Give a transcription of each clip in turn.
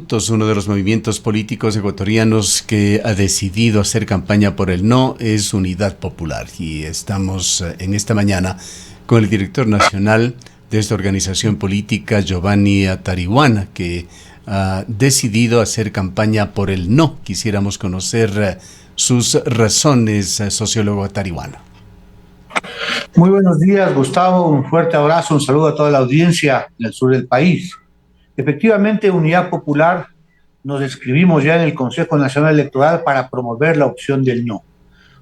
minutos, uno de los movimientos políticos ecuatorianos que ha decidido hacer campaña por el no es Unidad Popular. Y estamos en esta mañana con el director nacional de esta organización política, Giovanni Atariwana, que ha decidido hacer campaña por el no. Quisiéramos conocer sus razones, sociólogo Atariwana. Muy buenos días, Gustavo. Un fuerte abrazo, un saludo a toda la audiencia del sur del país. Efectivamente, Unidad Popular nos escribimos ya en el Consejo Nacional Electoral para promover la opción del no,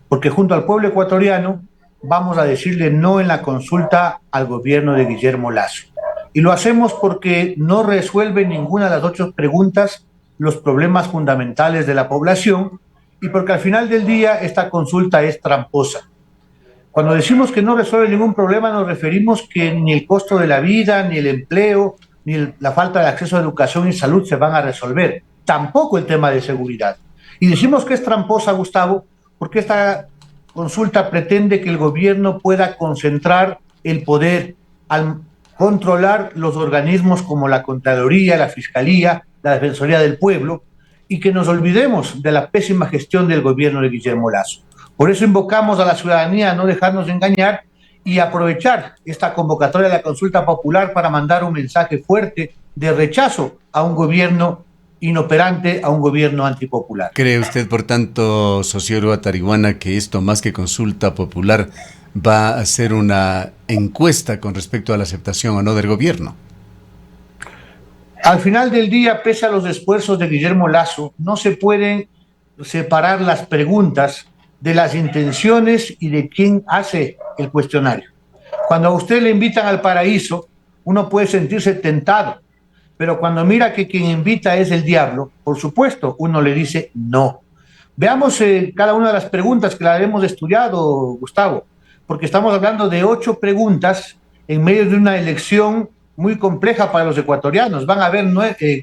porque junto al pueblo ecuatoriano vamos a decirle no en la consulta al gobierno de Guillermo Lasso. Y lo hacemos porque no resuelve ninguna de las 8 preguntas los problemas fundamentales de la población y porque al final del día esta consulta es tramposa. Cuando decimos que no resuelve ningún problema, nos referimos que ni el costo de la vida, ni el empleo, ni la falta de acceso a educación y salud se van a resolver. Tampoco el tema de seguridad. Y decimos que es tramposa, Gustavo, porque esta consulta pretende que el gobierno pueda concentrar el poder al controlar los organismos como la Contraloría, la Fiscalía, la Defensoría del Pueblo, y que nos olvidemos de la pésima gestión del gobierno de Guillermo Lasso. Por eso invocamos a la ciudadanía a no dejarnos de engañar y aprovechar esta convocatoria de la consulta popular para mandar un mensaje fuerte de rechazo a un gobierno inoperante, a un gobierno antipopular. ¿Cree usted, por tanto, sociólogo Atariwana, que esto más que consulta popular va a ser una encuesta con respecto a la aceptación o no del gobierno? Al final del día, pese a los esfuerzos de Guillermo Lasso, no se pueden separar las preguntas de las intenciones y de quién hace el cuestionario. Cuando a usted le invitan al paraíso, uno puede sentirse tentado, pero cuando mira que quien invita es el diablo, por supuesto, uno le dice no. Veamos cada una de las preguntas que la hemos estudiado, Gustavo, porque estamos hablando de 8 preguntas en medio de una elección muy compleja para los ecuatorianos. Van a haber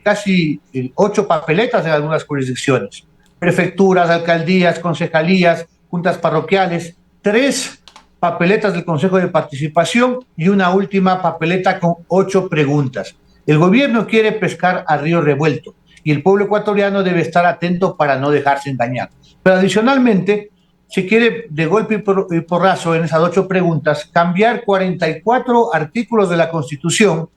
casi 8 papeletas en algunas jurisdicciones. Prefecturas, alcaldías, concejalías, juntas parroquiales, 3 papeletas del Consejo de Participación y una última papeleta con 8 preguntas. El gobierno quiere pescar a río revuelto y el pueblo ecuatoriano debe estar atento para no dejarse engañar. Pero adicionalmente, se quiere de golpe y porrazo en esas 8 preguntas cambiar 44 artículos de la Constitución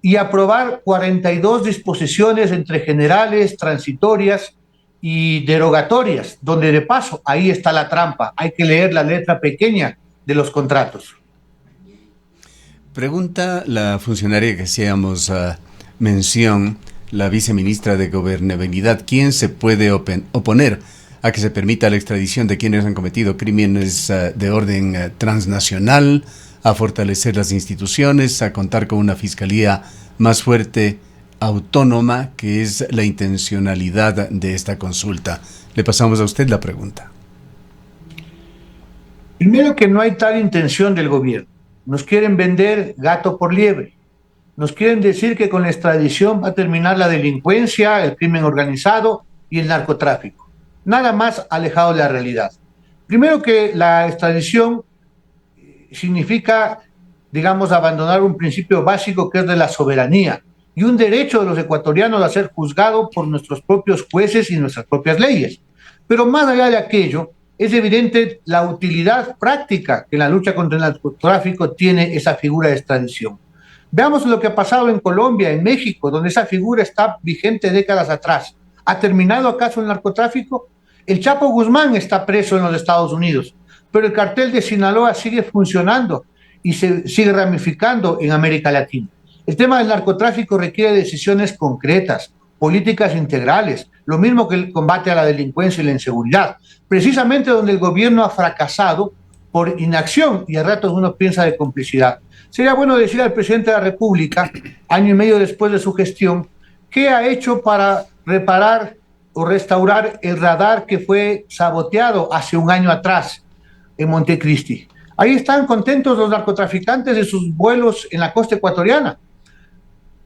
y aprobar 42 disposiciones entre generales, transitorias y derogatorias, donde de paso ahí está la trampa, hay que leer la letra pequeña de los contratos. Pregunta la funcionaria que hacíamos mención, la viceministra de Gobernabilidad, ¿quién se puede oponer a que se permita la extradición de quienes han cometido crímenes de orden transnacional, a fortalecer las instituciones, a contar con una fiscalía más fuerte, autónoma, que es la intencionalidad de esta consulta? Le pasamos a usted la pregunta. Primero, que no hay tal intención del gobierno. Nos quieren vender gato por liebre. Nos quieren decir que con la extradición va a terminar la delincuencia, el crimen organizado y el narcotráfico. Nada más alejado de la realidad. Primero, que la extradición significa, digamos, abandonar un principio básico que es de la soberanía y un derecho de los ecuatorianos a ser juzgados por nuestros propios jueces y nuestras propias leyes. Pero más allá de aquello, es evidente la utilidad práctica que en la lucha contra el narcotráfico tiene esa figura de extradición. Veamos lo que ha pasado en Colombia, en México, donde esa figura está vigente décadas atrás. ¿Ha terminado acaso el narcotráfico? El Chapo Guzmán está preso en los Estados Unidos, pero el cartel de Sinaloa sigue funcionando y se sigue ramificando en América Latina. El tema del narcotráfico requiere decisiones concretas, políticas integrales, lo mismo que el combate a la delincuencia y la inseguridad, precisamente donde el gobierno ha fracasado por inacción y a ratos uno piensa de complicidad. Sería bueno decir al presidente de la República, año y medio después de su gestión, qué ha hecho para reparar o restaurar el radar que fue saboteado hace un año atrás en Montecristi. Ahí están contentos los narcotraficantes de sus vuelos en la costa ecuatoriana.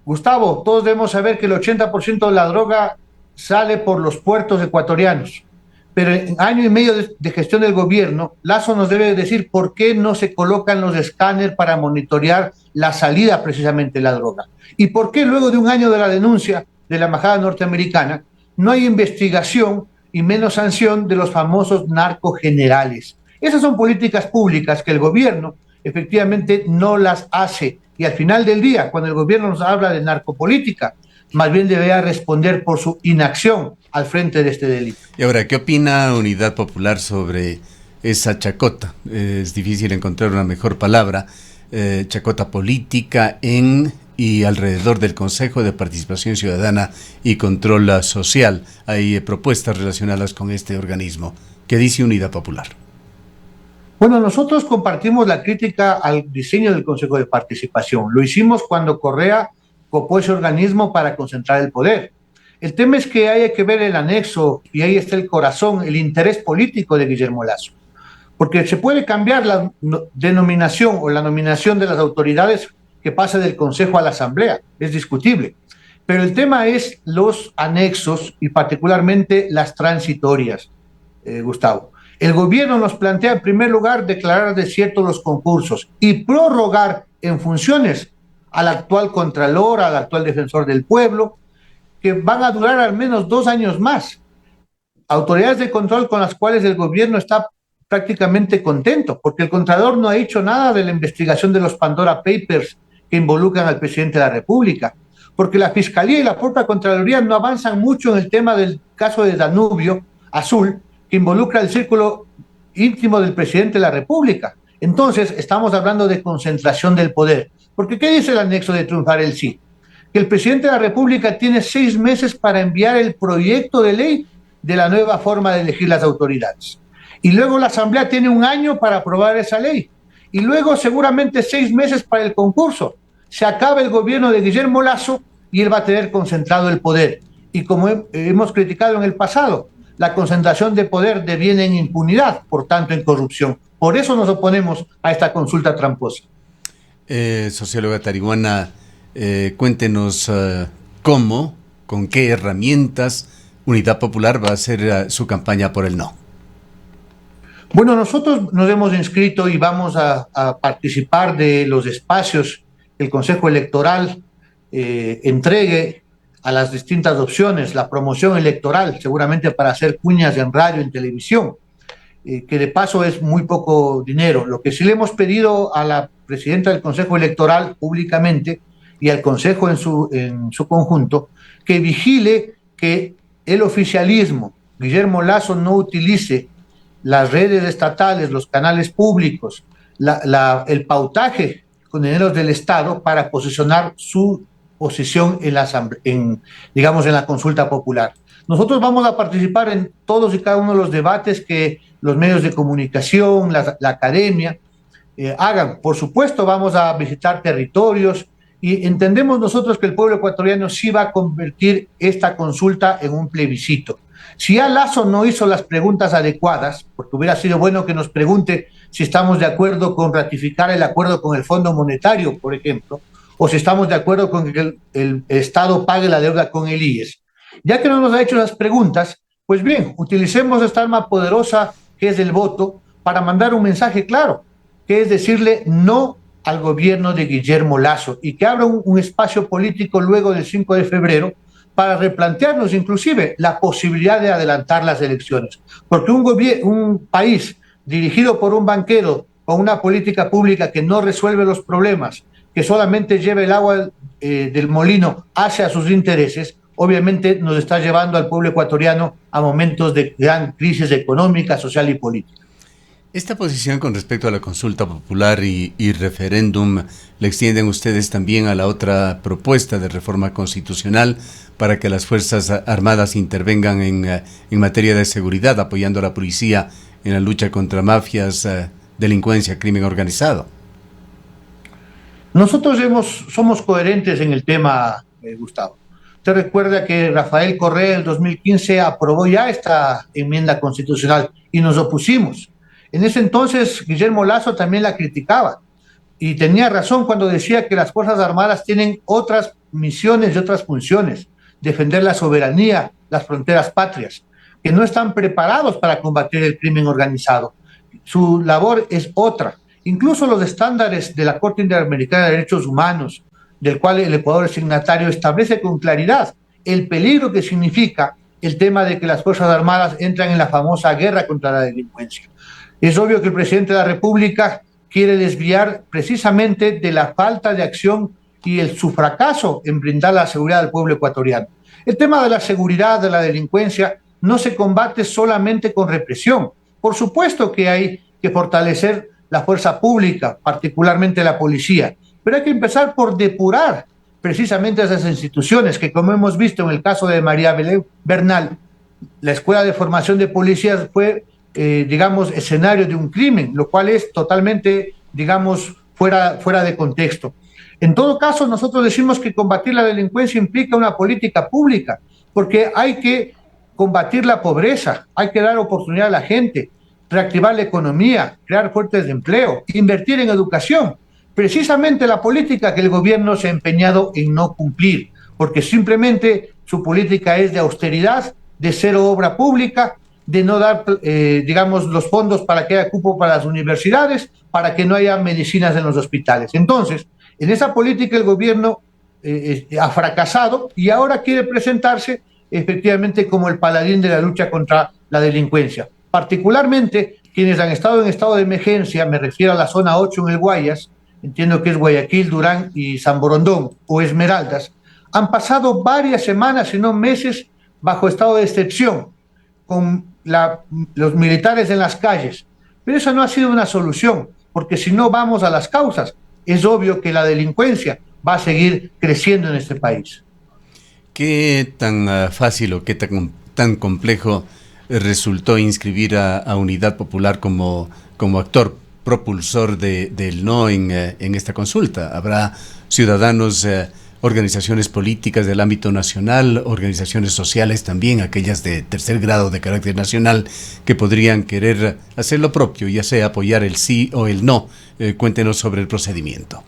Gustavo, todos debemos saber que el 80% de la droga sale por los puertos ecuatorianos. Pero en año y medio de gestión del gobierno, Lasso nos debe decir por qué no se colocan los escáneres para monitorear la salida precisamente de la droga. Y por qué luego de un año de la denuncia de la embajada norteamericana, no hay investigación y menos sanción de los famosos narcogenerales. Esas son políticas públicas que el gobierno efectivamente no las hace. Y al final del día, cuando el gobierno nos habla de narcopolítica, más bien debería responder por su inacción al frente de este delito. Y ahora, ¿qué opina Unidad Popular sobre esa chacota? Es difícil encontrar una mejor palabra. Chacota política en y alrededor del Consejo de Participación Ciudadana y Control Social. Hay propuestas relacionadas con este organismo. ¿Qué dice Unidad Popular? Bueno, nosotros compartimos la crítica al diseño del Consejo de Participación. Lo hicimos cuando Correa copó ese organismo para concentrar el poder. El tema es que hay que ver el anexo y ahí está el corazón, el interés político de Guillermo Lasso. Porque se puede cambiar la denominación o la nominación de las autoridades que pasa del Consejo a la Asamblea, es discutible. Pero el tema es los anexos y particularmente las transitorias, Gustavo. El gobierno nos plantea en primer lugar declarar desiertos los concursos y prorrogar en funciones al actual Contralor, al actual Defensor del Pueblo, que van a durar al menos 2 años más. Autoridades de control con las cuales el gobierno está prácticamente contento, porque el Contralor no ha hecho nada de la investigación de los Pandora Papers que involucran al presidente de la República, porque la Fiscalía y la propia Contraloría no avanzan mucho en el tema del caso de Danubio Azul, que involucra el círculo íntimo del presidente de la República. Entonces, estamos hablando de concentración del poder. Porque, ¿qué dice el anexo de Triunfar el Sí? Que el presidente de la República tiene 6 meses para enviar el proyecto de ley de la nueva forma de elegir las autoridades. Y luego la Asamblea tiene 1 año para aprobar esa ley. Y luego seguramente 6 meses para el concurso. Se acaba el gobierno de Guillermo Lasso y él va a tener concentrado el poder. Y como hemos criticado en el pasado, la concentración de poder deviene en impunidad, por tanto en corrupción. Por eso nos oponemos a esta consulta tramposa. Socióloga Tarihuana, cuéntenos cómo, con qué herramientas Unidad Popular va a hacer su campaña por el no. Bueno, nosotros nos hemos inscrito y vamos a participar de los espacios que el Consejo Electoral entregue a las distintas opciones, la promoción electoral, seguramente para hacer cuñas en radio, en televisión, que de paso es muy poco dinero. Lo que sí le hemos pedido a la presidenta del Consejo Electoral públicamente y al Consejo en su conjunto, que vigile que el oficialismo, Guillermo Lasso, no utilice las redes estatales, los canales públicos, el pautaje con dineros del Estado para posicionar su posición digamos, en la consulta popular. Nosotros vamos a participar en todos y cada uno de los debates que los medios de comunicación, la academia hagan. Por supuesto, vamos a visitar territorios y entendemos nosotros que el pueblo ecuatoriano sí va a convertir esta consulta en un plebiscito. Si ya Lasso no hizo las preguntas adecuadas, porque hubiera sido bueno que nos pregunte si estamos de acuerdo con ratificar el acuerdo con el Fondo Monetario, por ejemplo, o si estamos de acuerdo con que el Estado pague la deuda con el IES. Ya que no nos ha hecho las preguntas, pues bien, utilicemos esta arma poderosa que es el voto para mandar un mensaje claro, que es decirle no al gobierno de Guillermo Lasso y que abra un espacio político luego del 5 de febrero para replantearnos inclusive la posibilidad de adelantar las elecciones. Porque un país dirigido por un banquero con una política pública que no resuelve los problemas, que solamente lleva el agua del molino hacia sus intereses, obviamente nos está llevando al pueblo ecuatoriano a momentos de gran crisis económica, social y política. Esta posición con respecto a la consulta popular y referéndum, ¿le extienden ustedes también a la otra propuesta de reforma constitucional para que las Fuerzas Armadas intervengan en materia de seguridad, apoyando a la policía en la lucha contra mafias, delincuencia, crimen organizado? Nosotros somos coherentes en el tema, Gustavo. Usted recuerda que Rafael Correa en el 2015 aprobó ya esta enmienda constitucional y nos opusimos. En ese entonces Guillermo Lasso también la criticaba y tenía razón cuando decía que las Fuerzas Armadas tienen otras misiones y otras funciones, defender la soberanía, las fronteras patrias, que no están preparados para combatir el crimen organizado. Su labor es otra. Incluso los estándares de la Corte Interamericana de Derechos Humanos, del cual el Ecuador es signatario, establece con claridad el peligro que significa el tema de que las Fuerzas Armadas entran en la famosa guerra contra la delincuencia. Es obvio que el presidente de la República quiere desviar precisamente de la falta de acción y su fracaso en brindar la seguridad al pueblo ecuatoriano. El tema de la seguridad, de la delincuencia, no se combate solamente con represión. Por supuesto que hay que fortalecer la fuerza pública, particularmente la policía, pero hay que empezar por depurar precisamente esas instituciones que, como hemos visto en el caso de María Belén Bernal, la Escuela de Formación de Policías fue, digamos, escenario de un crimen, lo cual es totalmente, digamos, fuera de contexto. En todo caso, nosotros decimos que combatir la delincuencia implica una política pública, porque hay que combatir la pobreza, hay que dar oportunidad a la gente, reactivar la economía, crear fuentes de empleo, invertir en educación. Precisamente la política que el gobierno se ha empeñado en no cumplir, porque simplemente su política es de austeridad, de cero obra pública, de no dar, digamos, los fondos para que haya cupo para las universidades, para que no haya medicinas en los hospitales. Entonces, en esa política el gobierno ha fracasado y ahora quiere presentarse efectivamente como el paladín de la lucha contra la delincuencia. Particularmente quienes han estado en estado de emergencia, me refiero a la zona 8 en el Guayas, entiendo que es Guayaquil, Durán y San Borondón o Esmeraldas, han pasado varias semanas, si no meses, bajo estado de excepción, con los militares en las calles. Pero eso no ha sido una solución, porque si no vamos a las causas, es obvio que la delincuencia va a seguir creciendo en este país. ¿Qué tan fácil o qué tan complejo resultó inscribir a Unidad Popular como actor propulsor del no en esta consulta? ¿Habrá ciudadanos, organizaciones políticas del ámbito nacional, organizaciones sociales también, aquellas de tercer grado de carácter nacional, que podrían querer hacer lo propio, ya sea apoyar el sí o el no? Cuéntenos sobre el procedimiento.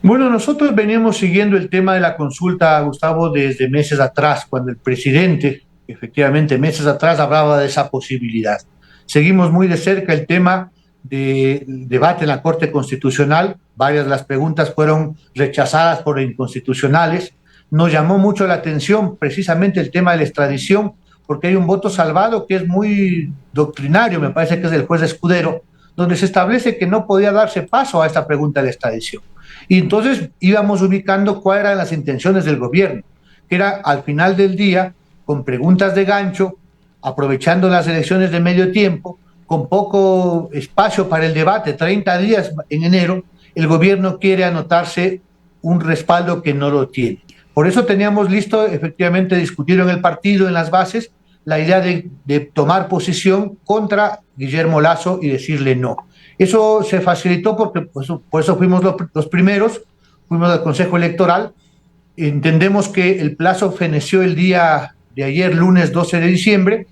Bueno, nosotros veníamos siguiendo el tema de la consulta, Gustavo, desde meses atrás, cuando el presidente, efectivamente, meses atrás hablaba de esa posibilidad. Seguimos muy de cerca el tema del debate en la Corte Constitucional. Varias de las preguntas fueron rechazadas por inconstitucionales. Nos llamó mucho la atención precisamente el tema de la extradición, porque hay un voto salvado que es muy doctrinario, me parece que es del juez Escudero, donde se establece que no podía darse paso a esta pregunta de la extradición. Y entonces íbamos ubicando cuáles eran las intenciones del gobierno, que era al final del día, con preguntas de gancho, aprovechando las elecciones de medio tiempo, con poco espacio para el debate, 30 días en enero, el gobierno quiere anotarse un respaldo que no lo tiene. Por eso teníamos listo, efectivamente, discutir en el partido, en las bases, la idea de tomar posición contra Guillermo Lasso y decirle no. Eso se facilitó porque por eso fuimos los primeros, fuimos al Consejo Electoral. Entendemos que el plazo feneció el día de ayer, lunes 12 de diciembre.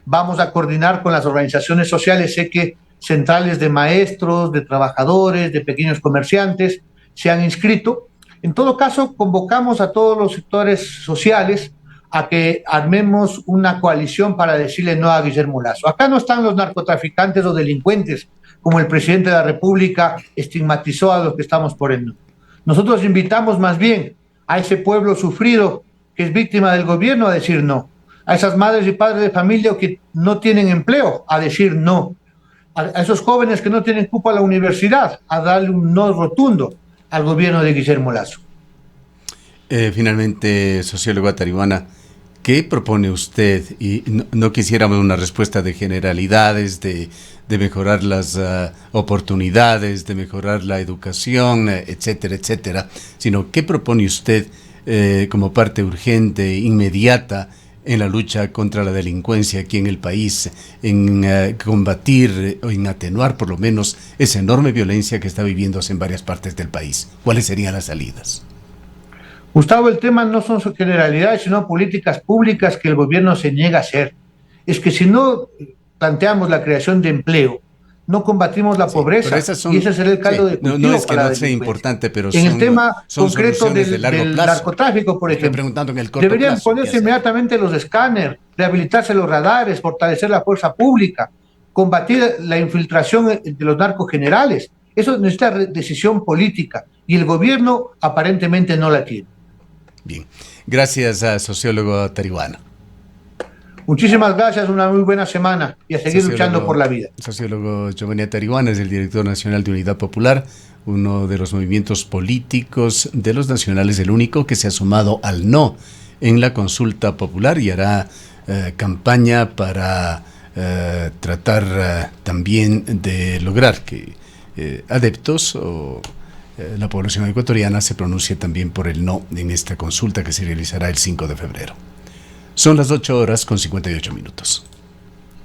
Vamos a coordinar con las organizaciones sociales. Sé que centrales de maestros, de trabajadores, de pequeños comerciantes se han inscrito. En todo caso, convocamos a todos los sectores sociales a que armemos una coalición para decirle no a Guillermo Lasso. Acá no están los narcotraficantes o delincuentes, como el presidente de la República estigmatizó a los que estamos por el no. Nosotros invitamos más bien a ese pueblo sufrido que es víctima del gobierno a decir no, a esas madres y padres de familia que no tienen empleo a decir no, a esos jóvenes que no tienen cupo a la universidad a darle un no rotundo al gobierno de Guillermo Lasso. Finalmente, sociólogo Tarihuana, ¿qué propone usted? Y no quisiéramos una respuesta de generalidades, de mejorar las oportunidades, de mejorar la educación, etcétera, etcétera, sino ¿qué propone usted como parte urgente, inmediata, en la lucha contra la delincuencia aquí en el país, en combatir o en atenuar por lo menos esa enorme violencia que está viviéndose en varias partes del país? ¿Cuáles serían las salidas? Gustavo, el tema no son generalidades, sino políticas públicas que el gobierno se niega a hacer. Es que si no planteamos la creación de empleo, no combatimos la pobreza, y ese será el caldo de cultivo. No es que no sea importante, pero en el tema concreto del plazo. Narcotráfico, por ejemplo, en el deberían plazo, ponerse inmediatamente los escáneres, rehabilitarse los radares, fortalecer la fuerza pública, combatir la infiltración de los narcogenerales. Eso necesita decisión política y el gobierno aparentemente no la tiene. Bien, gracias a sociólogo Tarihuano. Muchísimas gracias, una muy buena semana y a seguir luchando por la vida. Sociólogo Giovanni Tarihuano es el director nacional de Unidad Popular, uno de los movimientos políticos de los nacionales, el único que se ha sumado al no en la consulta popular y hará campaña para tratar también de lograr que adeptos o la población ecuatoriana se pronuncie también por el no en esta consulta que se realizará el 5 de febrero. Son las 8:58 minutos.